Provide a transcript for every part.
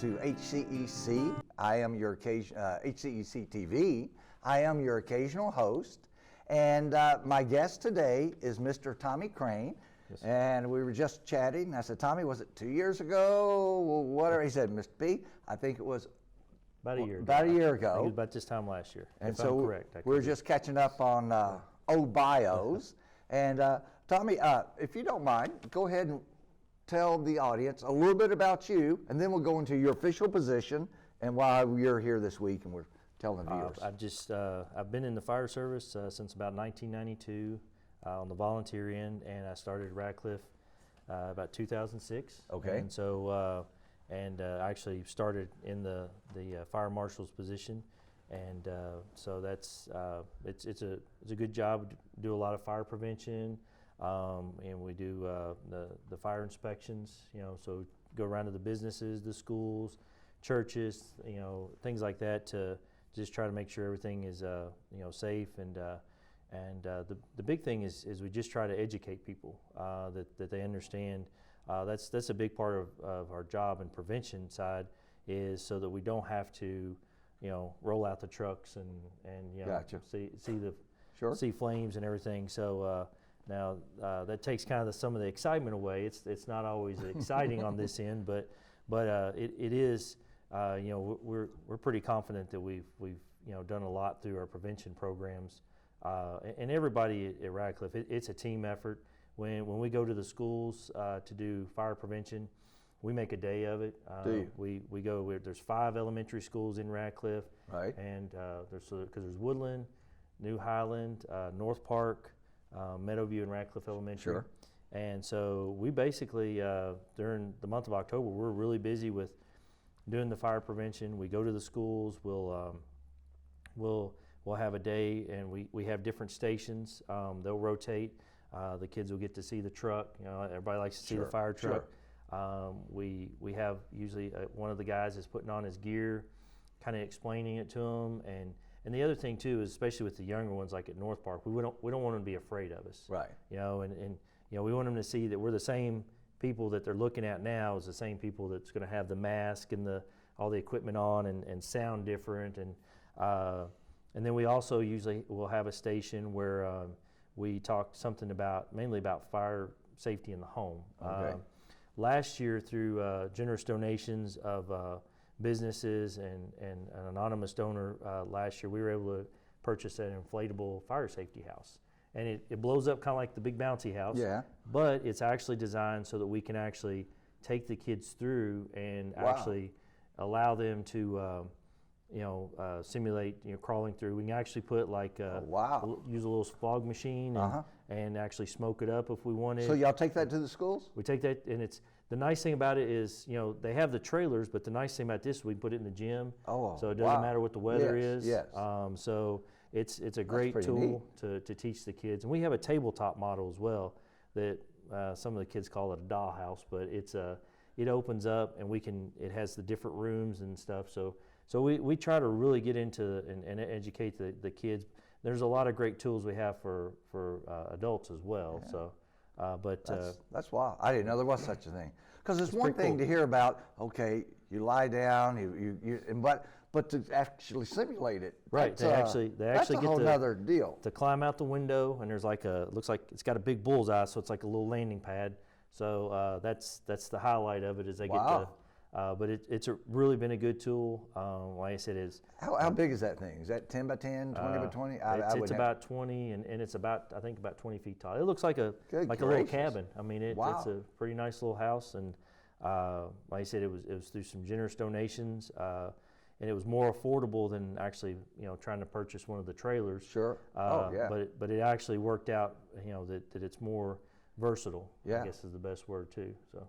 to HCEC. I am your HCEC-TV. I am your occasional host. And my guest today is Mr. Tommy Crane. Yes. And we were just chatting. I said, Tommy, was it 2 years ago? Whatever. He said, Mr. B, I think it was about a year ago. About a year I ago. think it was about this time last year. And if so I'm correct. we're just catching up on old bios. And Tommy, if you don't mind, go ahead and tell the audience a little bit about you, and then we'll go into your official position and why you're here this week, and we're telling the viewers. I've been in the fire service since about 1992 on the volunteer end, and I started at Radcliffe about 2006. Okay. And so, I actually started in the fire marshal's position, and so that's it's a good job. Do a lot of fire prevention. And we do the fire inspections, so go around to the businesses, the schools, churches, things like that to just try to make sure everything is, safe. And the big thing is we just try to educate people that they understand. That's a big part of our job and prevention side is so that we don't have to, roll out the trucks and Gotcha. see flames and everything. So. Now that takes kind of some of the excitement away. It's not always exciting on this end, but it is. We're pretty confident that we've done a lot through our prevention programs, and everybody at Radcliffe. It's a team effort. When we go to the schools to do fire prevention, we make a day of it. Do you? We go. There's 5 elementary schools in Radcliffe, right? And there's Woodland, New Highland, North Park. Meadowview and Radcliffe Elementary. Sure. And so we basically, during the month of October, we're really busy with doing the fire prevention. We go to the schools, we'll have a day, and we have different stations. They'll rotate. The kids will get to see the truck. Everybody likes to see the fire truck. Sure. We have usually one of the guys is putting on his gear, kind of explaining it to them. And the other thing too is, especially with the younger ones, like at North Park, we don't want them to be afraid of us. Right. And we want them to see that we're the same people that they're looking at now is the same people that's going to have the mask and all the equipment on and sound different. And then we also usually will have a station where we talk mainly about fire safety in the home. Okay. Last year, through generous donations of businesses and an anonymous donor last year, we were able to purchase an inflatable fire safety house. And it blows up kind of like the big bouncy house, yeah. But it's actually designed so that we can actually take the kids through and actually allow them to simulate crawling through. We can actually put use a little fog machine and actually smoke it up if we wanted. So y'all take that to the schools? We take that, and the nice thing about it is, they have the trailers, but the nice thing about this is we put it in the gym. Oh, so it doesn't matter what the weather is. Yes. So it's a great tool to teach the kids. And we have a tabletop model as well that some of the kids call it a dollhouse, but it opens up and it has the different rooms and stuff. So we try to really get into and educate the kids. There's a lot of great tools we have for adults as well. Yeah. So. That's wild. I didn't know there was such a thing. Because it's one thing to hear about. Okay, you lie down, but to actually simulate it. Right. They actually that's a whole other deal. To climb out the window, and there's looks like it's got a big bullseye, so it's like a little landing pad. So that's the highlight of it is they get to. But it's really been a good tool. Like I said, how big is that thing? Is that 10 by 10, 20 by 20? It's about 20, and it's about 20 feet tall. It looks like a little cabin. I mean, it's a pretty nice little house, and like I said, it was through some generous donations, and it was more affordable than actually trying to purchase one of the trailers. Sure. But it actually worked out that it's more versatile. Yeah. I guess is the best word too. So.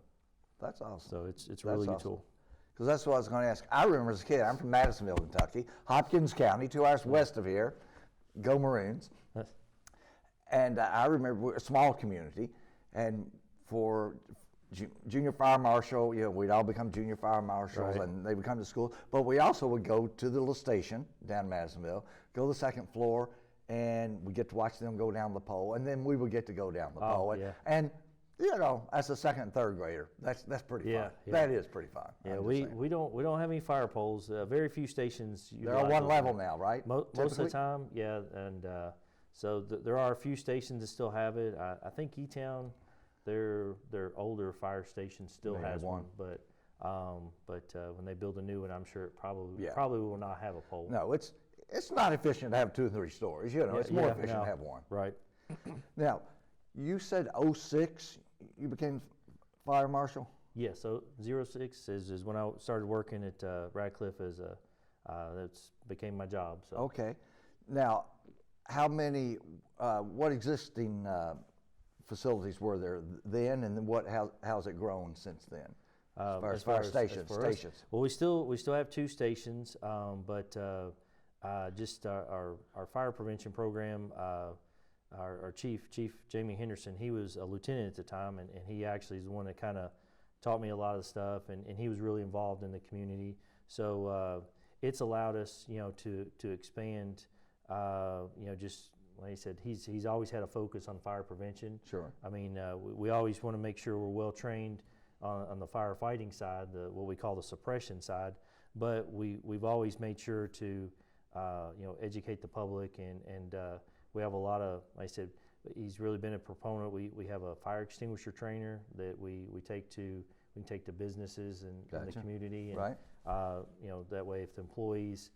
That's awesome. So it's a really good tool. Because that's what I was going to ask. I remember as a kid, I'm from Madisonville, Kentucky, Hopkins County, 2 hours west of here. Go Maroons. And I remember we're a small community, and for junior fire marshal, we'd all become junior fire marshals, right. And they would come to school. But we also would go to the little station down in Madisonville, go to the second floor, and we get to watch them go down the pole, and then we would get to go down the pole. Yeah. And you know, as a second and third grader, that's pretty Yeah, fun. yeah. That is pretty fun. Yeah, I'm just we saying. we don't have any fire poles. Very few stations. They're on one level now, right? Most of the Typically? time, yeah, and so there are a few stations that still have it. I think E-Town, their older fire station still They have has one, one. but when they build a new one, I'm sure it Yeah. probably will not have a pole. No, it's not efficient to have 2 or 3 stories. You know, Yeah, it's more yeah, efficient no. to have one. Right. Now, you said 06 you became fire marshal? Yeah. So 06 is when I started working at Radcliffe as that's became my job. So. Okay. Now, how many? What existing facilities were there then, and then how's it grown since then? As far as fire stations. Well, we still have 2 stations, but just our fire prevention program. Our chief Jamie Henderson, he was a lieutenant at the time, and he actually is the one that kind of taught me a lot of the stuff, and he was really involved in the community. So it's allowed us, you know, to expand. You know, just like he said, he's always had a focus on fire prevention. Sure. I mean, we always want to make sure we're well trained on the firefighting side, what we call the suppression side, but we've always made sure to you know, educate the public, and we have a lot of, like I said, he's really been a proponent. We have a fire extinguisher trainer that we can take to businesses and in the community, and Right. you know, that way if the employees,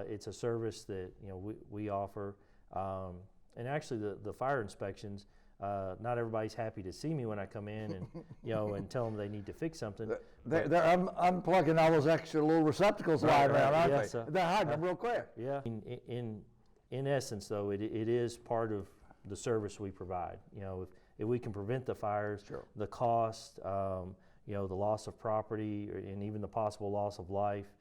it's a service that, you know, we offer, and actually the fire inspections. Not everybody's happy to see me when I come in and, you know, and tell them they need to fix something. They're unplugging all those extra little receptacles lying around, aren't yeah, they? so, They're hiding them real quick. Yeah. In essence, though, it is part of the service we provide. You know, if we can prevent the fires, Sure. the cost, you know, the loss of property, and even the possible loss of life,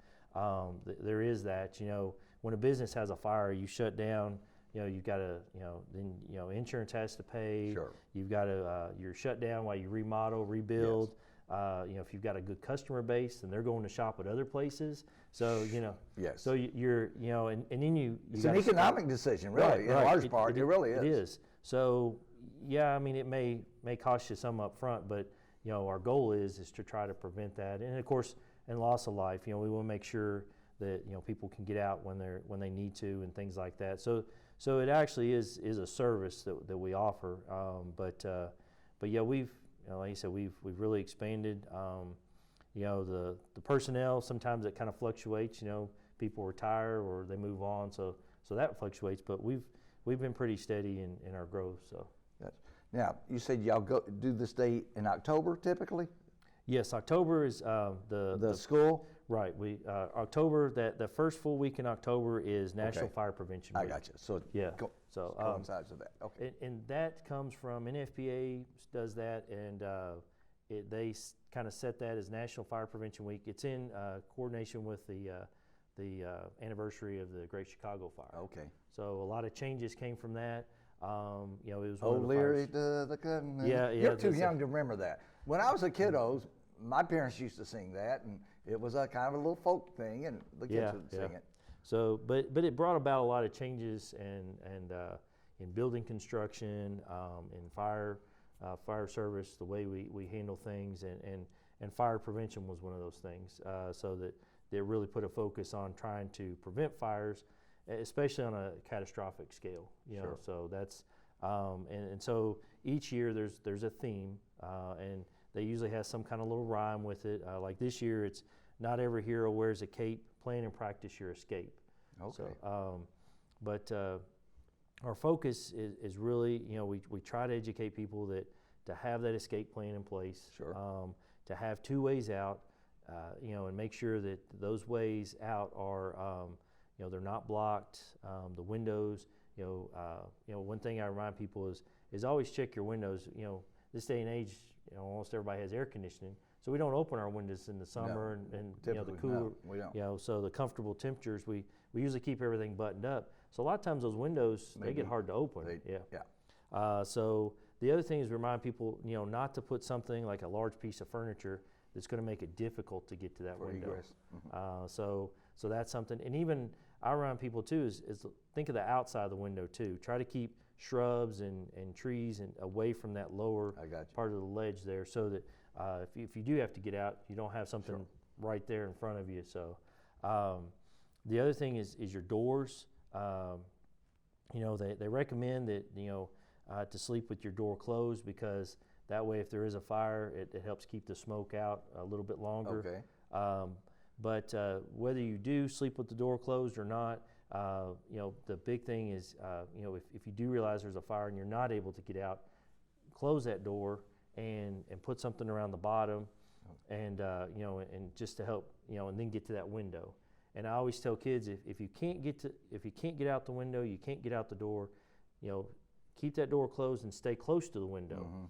there is that. You know, when a business has a fire, you shut down. You know, you've got to, you know, then, you know, insurance has to pay. Sure. You've got to, you're shut down while you remodel, rebuild. You know, if you've got a good customer base, then they're going to shop at other places. So, you know, Yes. so you're, you know, and then you It's an economic decision, really. In right. large part, it really is. It is. So, yeah, I mean, it may cost you some up front, but, you know, our goal is to try to prevent that. And of course, and loss of life, you know, we want to make sure that, you know, people can get out when they need to and things like that. So it actually is a service that we offer. But yeah, we've, you know, like you said, we've really expanded. You know, the personnel, sometimes it kind of fluctuates. You know, people retire or they move on, so that fluctuates. But we've been pretty steady in our growth. So. Now, you said y'all do this day in October typically? Yes, October is the school? Right. October, that first full week in October is National Okay. Fire Prevention I Week. got you. So Yeah. so coincides with that. Okay. And that comes from NFPA does that, and they kind of set that as National Fire Prevention Week. It's in coordination with the anniversary of the Great Chicago Fire. Okay. So a lot of changes came from that. You know, it was Oh, one of the Leary fires. to the cutting. Yeah, You're yeah, too that's young to remember that. When I was a kiddo, my parents used to sing that, and it was a kind of a little folk thing, and the kids would sing it. So, but it brought about a lot of changes and in building construction, in fire service, the way we handle things, and fire prevention was one of those things. So that they really put a focus on trying to prevent fires, especially on a catastrophic scale. You know, so that's and so each year there's a theme, and they usually have some kind of little rhyme with it. Like this year, it's not every hero wears a cape. Plan and practice your escape. Okay. So, but our focus is really, you know, we try to educate people that to have that escape plan in place. Sure. To have 2 ways out, you know, and make sure that those ways out are, you know, they're not blocked. The windows, you know, one thing I remind people is always check your windows. You know, this day and age, you know, almost everybody has air conditioning, so we don't open our windows in the summer and you know, the cooler. No, we don't. You know, so the comfortable temperatures, we usually keep everything buttoned up. So a lot of times those windows, they get hard to open. Yeah. So the other thing is remind people, you know, not to put something like a large piece of furniture that's going to make it difficult to get to that window. Egress. Mm-hmm. So that's something. And even I remind people too is think of the outside of the window too. Try to keep shrubs and trees and away from that lower part of the ledge there, so that if you do have to get out, you don't have something right there in front of you. So the other thing is your doors. You know, they recommend that, you know, to sleep with your door closed, because that way if there is a fire, it helps keep the smoke out a little bit longer. Okay. But whether you do sleep with the door closed or not, you know, the big thing is, you know, if you do realize there's a fire and you're not able to get out, close that door and put something around the bottom, and you know, and just to help, you know, and then get to that window. And I always tell kids, if you can't get out the window, you can't get out the door, you know, keep that door closed and stay close to the window,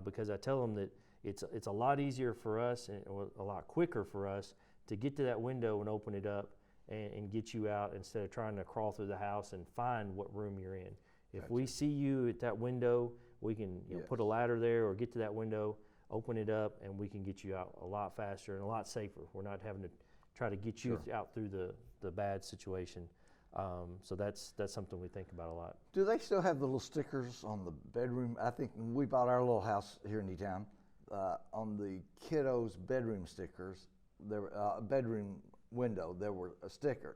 because I tell them that it's a lot easier for us and a lot quicker for us to get to that window and open it up and get you out, instead of trying to crawl through the house and find what room you're in. If we see you at that window, we can, you know, put a ladder there or get to that window, open it up, and we can get you out a lot faster and a lot safer. We're not having to try to get you out through the bad situation. So that's something we think about a lot. Do they still have the little stickers on the bedroom? I think when we bought our little house here in E-Town, on the kiddos' bedroom stickers, there bedroom window, there was a sticker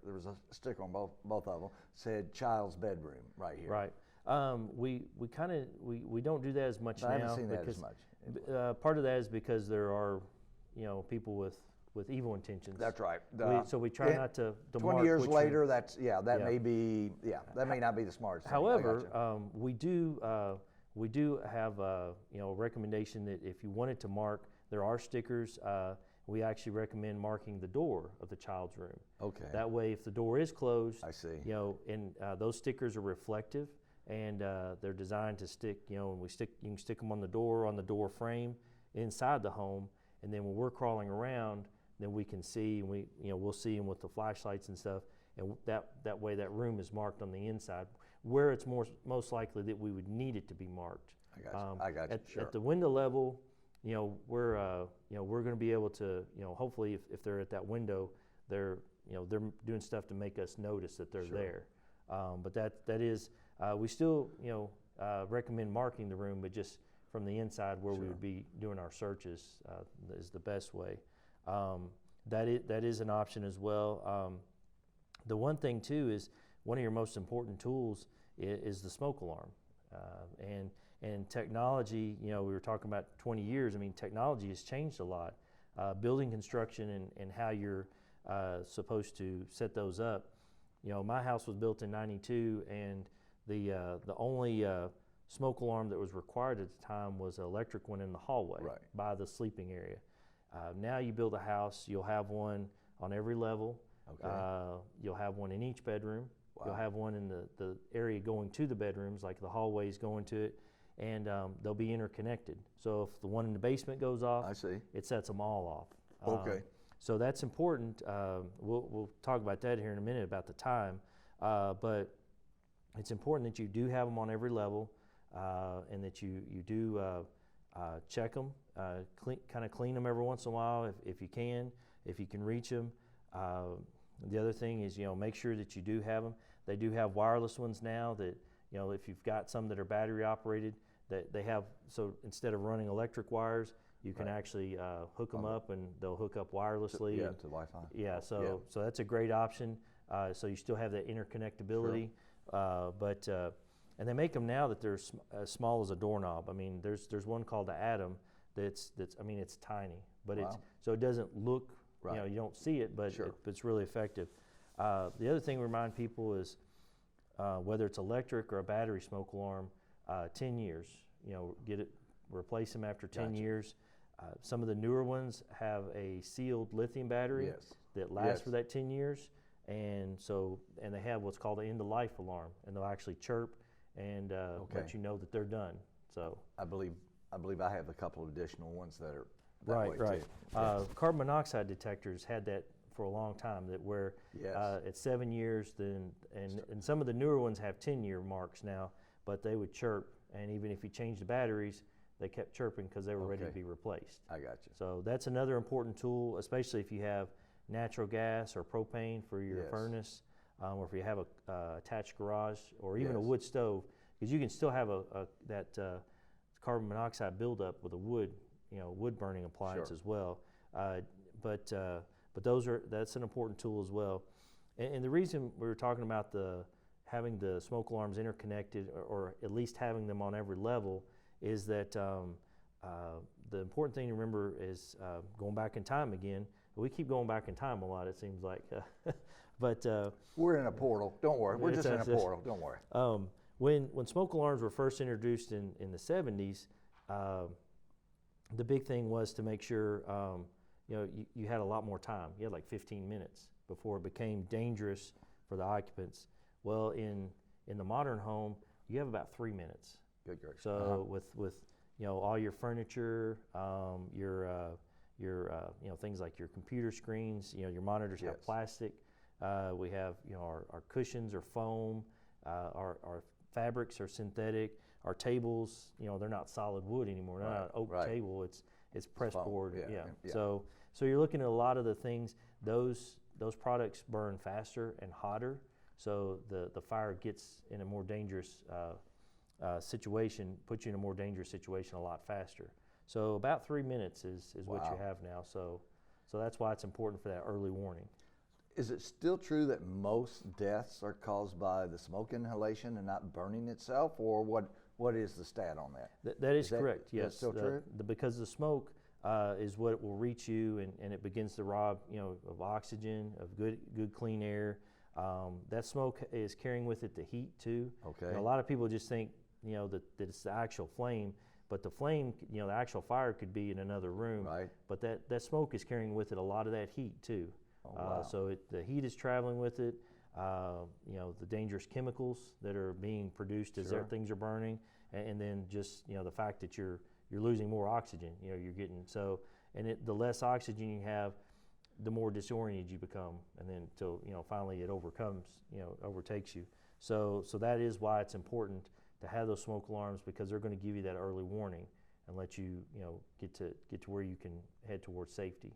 on both of them, said child's bedroom right here. Right. We don't do that as much now. I haven't seen that as much. Part of that is because there are, you know, people with evil intentions. That's right. So we try not to 20 mark years which later, that may not be the smartest thing. However, we do have you know, a recommendation that if you wanted to mark, there are stickers. We actually recommend marking the door of the child's room. Okay. That way, if the door is closed, I see. You know, and those stickers are reflective, and they're designed to stick. You know, and you can stick them on the door frame inside the home, and then when we're crawling around, then we can see, and we'll see them with the flashlights and stuff, and that way that room is marked on the inside, where it's most likely that we would need it to be marked. I got you. At the window level, you know, we're going to be able to, you know, hopefully if they're at that window, they're doing stuff to make us notice that they're there. But that is, we still, you know, recommend marking the room, but just from the inside where we would be doing our searches is the best way. That is an option as well. The one thing too is, one of your most important tools is the smoke alarm, and technology. You know, we were talking about 20 years. I mean, technology has changed a lot. Building construction and how you're supposed to set those up. You know, my house was built in '92, and the only smoke alarm that was required at the time was an electric one in the hallway by the sleeping area. Now you build a house, you'll have one on every level. Okay. You'll have one in each bedroom. Wow. You'll have one in the area going to the bedrooms, like the hallways going to it, and they'll be interconnected. So if the one in the basement goes off, I see, it sets them all off. Okay. So that's important. We'll talk about that here in a minute about the time, but it's important that you do have them on every level, and that you do check them, kind of clean them every once in a while if you can reach them. The other thing is, you know, make sure that you do have them. They do have wireless ones now that, you know, if you've got some that are battery operated, that they have, so instead of running electric wires, you can actually hook them up, and they'll hook up wirelessly. To Wi-Fi. Yeah, so that's a great option. So you still have that interconnectability, and they make them now that they're as small as a doorknob. I mean, there's one called the Atom that's I mean, it's tiny, but so it doesn't look, you know, you don't see it, but it's really effective. The other thing we remind people is, whether it's electric or a battery smoke alarm, 10 years. You know, replace them after 10 years. Some of the newer ones have a sealed lithium battery that lasts for that 10 years, and they have what's called an end-of-life alarm, and they'll actually chirp and let you know that they're done. So I believe I have a couple of additional ones that are right. Carbon monoxide detectors had that for a long time, that where at 7 years, and some of the newer ones have 10-year marks now, but they would chirp, and even if you change the batteries, they kept chirping because they were ready to be replaced. I got you. So that's another important tool, especially if you have natural gas or propane for your furnace. or if you have a attached garage or even a Yes. wood stove, because you can still have that carbon monoxide buildup with a wood burning appliance Sure. as well. But that's an important tool as well. And the reason we were talking about having the smoke alarms interconnected, or at least having them on every level, is that the important thing to remember is going back in time again. We keep going back in time a lot, it seems like. But We're in a portal. Don't worry. We're just in a it's- portal. Don't worry. when smoke alarms were first introduced in the 70s, the big thing was to make sure you had a lot more time. You had like 15 minutes before it became dangerous for the occupants. Well, in the modern home, you have about 3 minutes. Good grief. So with all your furniture, your things like your computer screens, your monitors Yes. have plastic. We have our cushions are foam. Our fabrics are synthetic. Our tables, they're not solid wood anymore. They're not an oak right. table. It's press foam, board. yeah. So you're looking at a lot of the things. Those products burn faster and hotter. So the fire gets in a more dangerous situation, puts you in a more dangerous situation a lot faster. So about 3 minutes is what you Wow. have now. So that's why it's important for that early warning. Is it still true that most deaths are caused by the smoke inhalation and not burning itself, or what is the stat on that? That is Is that- correct. is that Yes, still true? Because the smoke is what will reach you, and it begins to rob of oxygen, of good clean air. That smoke is carrying with it the heat too. Okay. A lot of people just think that it's the actual flame, but the flame, the actual fire could be in another room. Right. But that smoke is carrying with it a lot of that heat too. Oh, wow. So the heat is traveling with it. The dangerous chemicals that are being produced as Sure. things are burning, and then just the fact that you're losing more oxygen. You're getting the less oxygen you have, the more disoriented you become, and then till finally it overtakes you. So that is why it's important to have those smoke alarms, because they're going to give you that early warning and let you get to where you can head towards safety.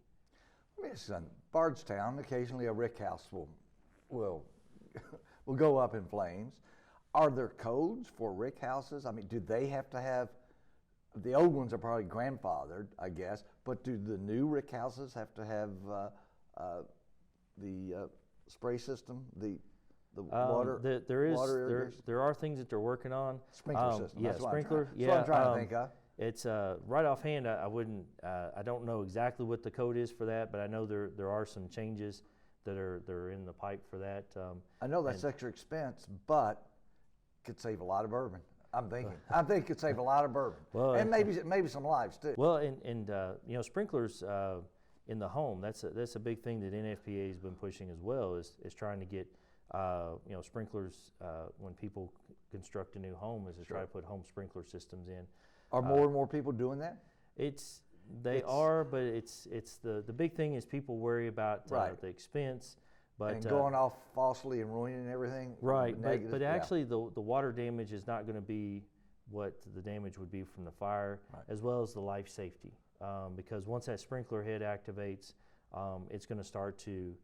Let me ask you something. Bardstown, occasionally a rick house will go up in flames. Are there codes for rick houses? I mean, do they have to have? The old ones are probably grandfathered, I guess, but do the new rick houses have to have the spray system, the water? There are things that they're working on. Sprinkler system. Yeah, That's sprinkler. That's what I'm trying to think of. It's right offhand. I wouldn't. I don't know exactly what the code is for that, but I know there are some changes that are in the pipe for that. I know that's extra expense, but could save a lot of bourbon. I'm thinking. I think it could save a lot of bourbon, Well, and maybe some lives too. Well, and sprinklers in the home. That's a big thing that NFPA has been pushing as well. Is trying to get sprinklers when people construct a new home. Is to try to put home sprinkler systems in. Are more and more people doing that? They are, but it's the big thing is people worry about Right. the expense, but And going off falsely and ruining everything. right. Negative, But yeah. actually, the water damage is not going to be what the damage would be from the fire, Right. as well as the life safety, because once that sprinkler head activates, it's going to start to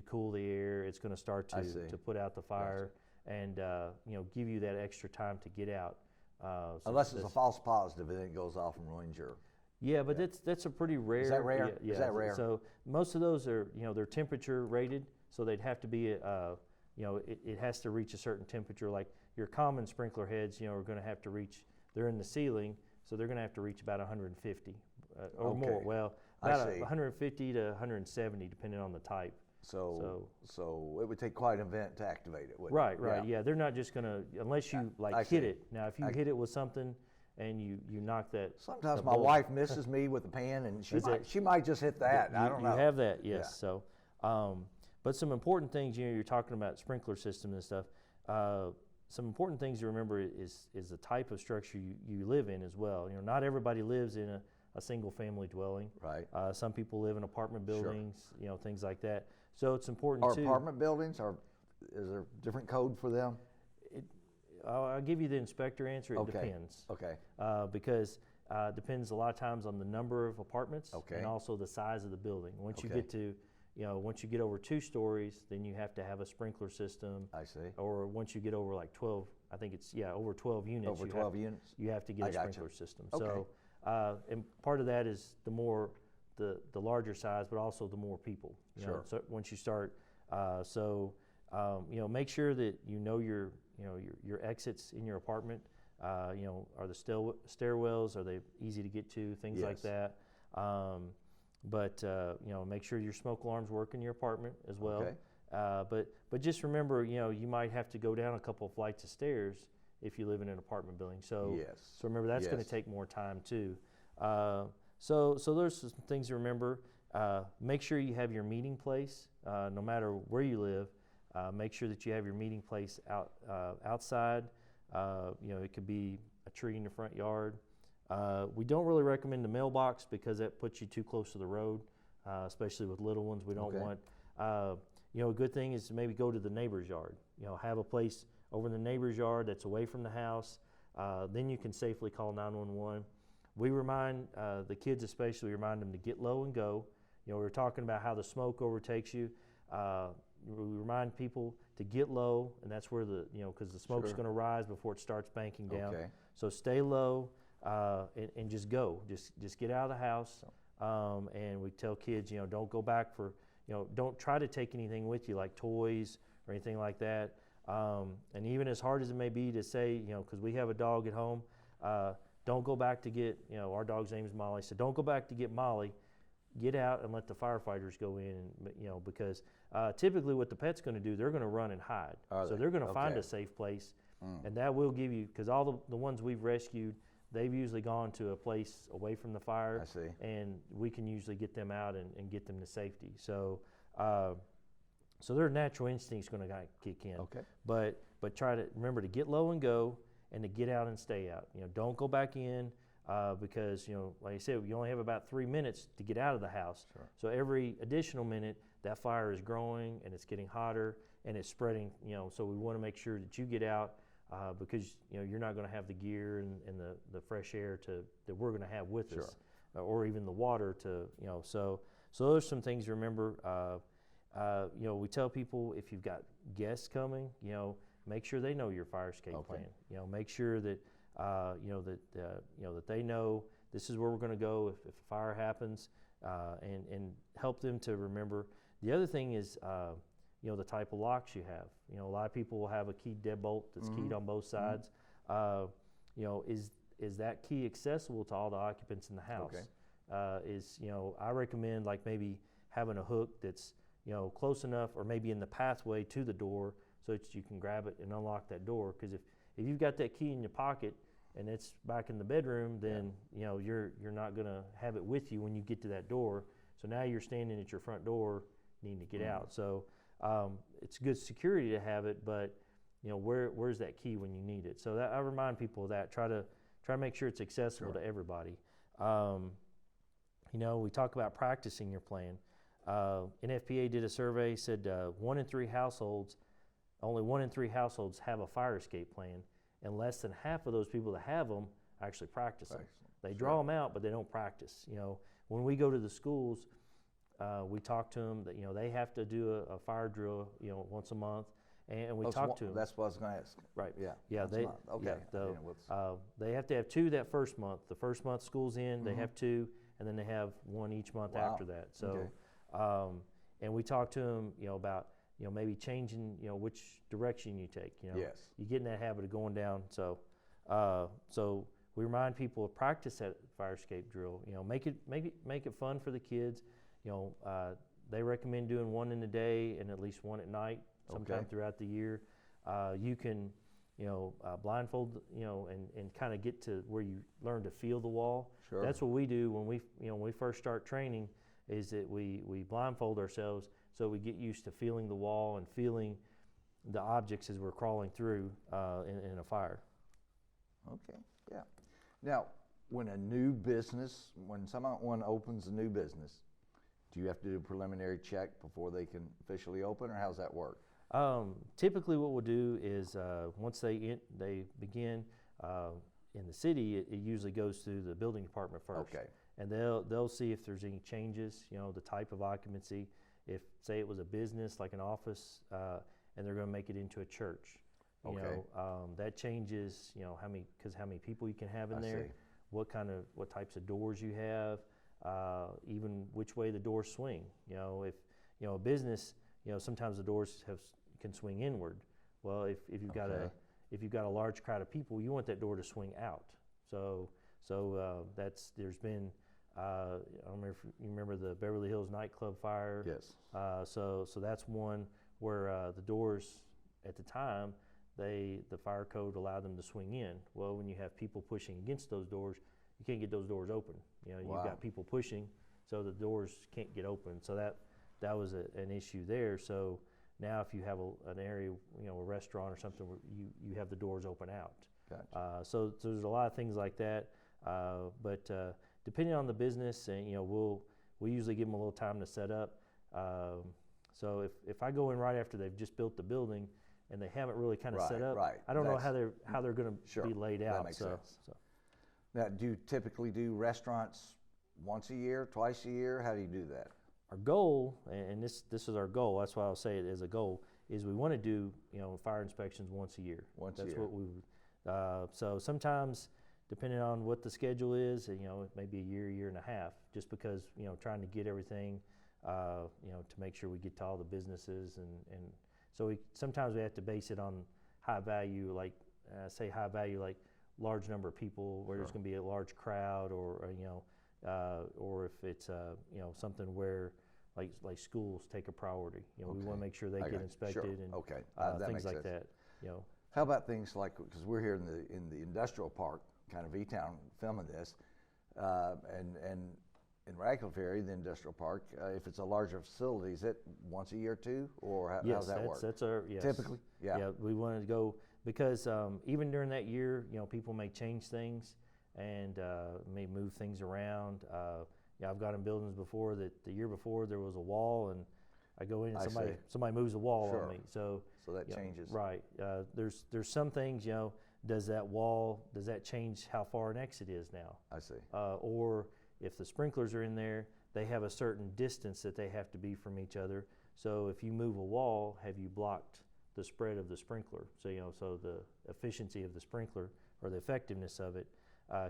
cool the air. It's going to start I see. to put out the fire, and give you that extra time to get out. So Unless it's a that's- false positive and then it goes off and ruins your. Yeah, but that's a pretty rare. that rare? Yeah, Is that rare? So most of those are they're temperature rated, so they'd have to be it has to reach a certain temperature. Like your common sprinkler heads, are going to have to reach. They're in the ceiling, so they're going to have to reach about 150 or more. Okay. Well, I about see. 150 to 170, depending on the type. So it would take quite an event to activate it, wouldn't Right, it? right. Yeah, they're not just going to unless you I hit see. it. Now, if you hit it with something and you knock that. Sometimes the my bulb- wife misses me with the pan, and Is it- she might just hit that. I don't know. You have that, yes. Yeah. So, but some important things, you're talking about sprinkler system and stuff. Some important things to remember is the type of structure you live in as well. Not everybody lives in a single family dwelling. Right. Some people live in apartment buildings, things like that. So it's important Are too. apartment buildings, is there a different code for them? I'll give you the inspector answer. It Okay. depends. Okay. Because it depends a lot of times on the number of apartments Okay. and also the size of the building. Once you Okay. get to, once you get over 2 stories, then you have to have a sprinkler system. I see. Or once you get over like 12, I think it's, over 12 units. Over 12 units? You have to get a gotcha. sprinkler system. Okay. So, and part of that is the larger size, but also the more people. Sure. So once you start, make sure that your exits in your apartment. Are the stairwells, are they easy to get to? Things like Yes. that. Make sure your smoke alarms work in your apartment as well. Okay. But just remember, you might have to go down a couple of flights of stairs if you live in an apartment building. So, Yes. so remember that's going Yes. to take more time too. So there's some things to remember. Make sure you have your meeting place, no matter where you live. Make sure that you have your meeting place outside. It could be a tree in the front yard. We don't really recommend the mailbox because that puts you too close to the road, especially with little ones. We don't Okay. want, a good thing is to maybe go to the neighbor's yard. Have a place over in the neighbor's yard that's away from the house. Then you can safely call 911. We remind the kids, especially, remind them to get low and go. We were talking about how the smoke overtakes you. We remind people to get low, and that's where because the smoke's Sure. going to rise before it starts banking down. Okay. So stay low and just go. Just get out of the house. And we tell kids, don't go back don't try to take anything with you like toys or anything like that. And even as hard as it may be to say, because we have a dog at home, don't go back to get, our dog's name is Molly, so don't go back to get Molly. Get out and let the firefighters go in, because typically what the pet's going to do, they're going to run and hide. So they're going to find Okay. a safe place, and that will give you, because all the ones we've rescued, they've usually gone to a place away from the fire. I see. And we can usually get them out and get them to safety. So their natural instinct's going to kick in. Okay. But try to remember to get low and go, and to get out and stay out. Don't go back in. Because like I said, you only have about 3 minutes to get out of the house. Sure. So every additional minute, that fire is growing and it's getting hotter and it's spreading. So we want to make sure that you get out because you're not going to have the gear and the fresh air that we're going to have with Sure. us, or even the water to So those are some things to remember. We tell people if you've got guests coming, make sure they know your fire escape Okay. plan. Make sure that. That they know this is where we're going to go if a fire happens, and help them to remember. The other thing is, the type of locks you have. A lot of people will have a keyed deadbolt that's keyed on both sides. Is that key accessible to all the occupants in the house? Okay. I recommend like maybe having a hook that's close enough, or maybe in the pathway to the door, so that you can grab it and unlock that door. Because if you've got that key in your pocket and it's back in the bedroom, then you're not going to have it with you when you get to that door. So now you're standing at your front door needing to get out. So it's good security to have it, but where's that key when you need it? So I remind people of that. Try to make sure it's accessible to everybody. We talk about practicing your plan. NFPA did a survey, said only 1 in 3 households have a fire escape plan, and less than half of those people that have them actually practice them. They draw them out, but they don't practice. When we go to the schools, we talk to them that they have to do a fire drill once a month, and we talk to them. That's what I was going to ask. Right. Yeah. Yeah. once a month. Okay. They have to have 2 that first month. The first month school's in, they have 2, and then they have 1 each month after that. So, and we talk to them, about maybe changing, which direction you take. Yes. You get in that habit of going down. So we remind people to practice that fire escape drill. Make it fun for the kids. They recommend doing 1 in the day and at least 1 at night, sometime throughout the year. You can, blindfold, and kind of get to where you learn to feel the wall. Sure. That's what we do when we first start training. Is that we blindfold ourselves so we get used to feeling the wall and feeling the objects as we're crawling through in a fire. Okay, yeah. Now, when someone opens a new business, do you have to do a preliminary check before they can officially open, or how's that work? Typically what we'll do is once they begin in the city, it usually goes through the building department first. Okay. And they'll see if there's any changes, the type of occupancy. if say it was a business like an office, and they're going to make it into a church, you know, that changes, you know, how many people you can have in there, what types of doors you have, even which way the doors swing. You know, if you know a business, you know, sometimes the doors can swing inward. Well, if you've got a large crowd of people, you want that door to swing out. So there's been I don't remember if you remember the Beverly Hills nightclub fire. Yes. So that's one where the doors at the time, the fire code allowed them to swing in. Well, when you have people pushing against those doors, you can't get those doors open. You know, you've got people pushing, so the doors can't get open. So that was an issue there. So now if you have an area, you know, a restaurant or something where you have the doors open out. Gotcha. So there's a lot of things like that. But depending on the business, and you know, we usually give them a little time to set up. So if I go in right after they've just built the building and they haven't really kind of set up, I don't know how they're going to be laid out. That makes sense. Now, do you typically do restaurants once a year, twice a year? How do you do that? Our goal, and this is our goal, that's why I'll say it as a goal, is we want to do, you know, fire inspections once a year. That's what we so sometimes, depending on what the schedule is, you know, it may be a year and a half, just because, you know, trying to get everything, you know, to make sure we get to all the businesses, and so sometimes we have to base it on high value, like large number of people, where there's going to be a large crowd, or you know, or if it's you know, something where like schools take a priority. You know, we want to make sure they get inspected and things like that. You know. How about things like, because we're here in the industrial park, kind of E-Town, filming this, and in Radcliffe area, the industrial park, if it's a larger facility, is it once a year too, or how does that work? That's our typically. Yeah, we wanted to go because even during that year, you know, people may change things and may move things around. I've got in buildings before that the year before there was a wall, and I go in and somebody moves a wall on me. So that changes. Right. There's some things, you know, does that change how far an exit is now? I see. Or if the sprinklers are in there, they have a certain distance that they have to be from each other. So if you move a wall, have you blocked the spread of the sprinkler? So, you know, so the efficiency of the sprinkler or the effectiveness of it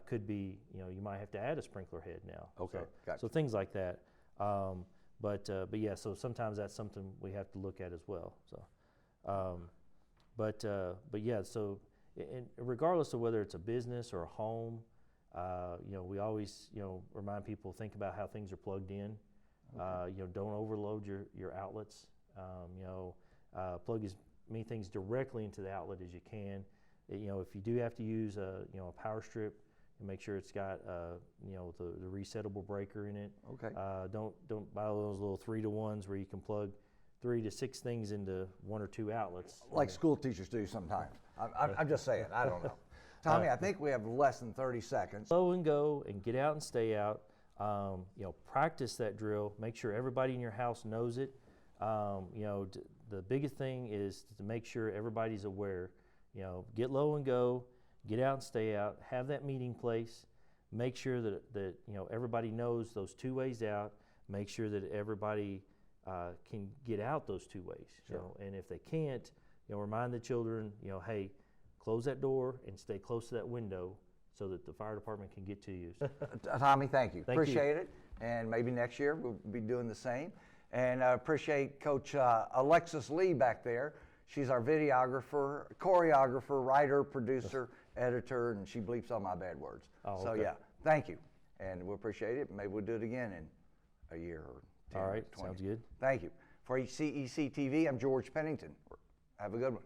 could be, you know, you might have to add a sprinkler head now. Okay, gotcha. So things like that. But yeah, so sometimes that's something we have to look at as well. So, but yeah, so regardless of whether it's a business or a home, you know, we always, you know, remind people, think about how things are plugged in. You know, don't overload your outlets. You know, plug as many things directly into the outlet as you can. You know, if you do have to use a power strip, make sure it's got you know, the resettable breaker in it. Okay. Don't buy those little 3-to-1s where you can plug 3 to 6 things into 1 or 2 outlets. Like school teachers do sometimes. I'm just saying. I don't know. Tommy, I think we have less than 30 seconds. Slow and go and get out and stay out. You know, practice that drill. Make sure everybody in your house knows it. You know, the biggest thing is to make sure everybody's aware. You know, get low and go, get out and stay out, have that meeting place, make sure that you know, everybody knows those 2 ways out, make sure that everybody can get out those 2 ways. Sure. You know, and if they can't, you know, remind the children, you know, hey, close that door and stay close to that window so that the fire department can get to you. Tommy, thank you. Thank Appreciate it. And maybe next year we'll be doing the same. And I appreciate Coach Alexis Lee back there. She's our videographer, choreographer, writer, producer, editor, and she bleeps all my bad words. Oh, so okay. yeah, thank you. And we appreciate it. Maybe we'll do it again in a year or 10 All or right, 20. sounds good. Thank you. For HCEC-TV, I'm George Pennington. Have a good one.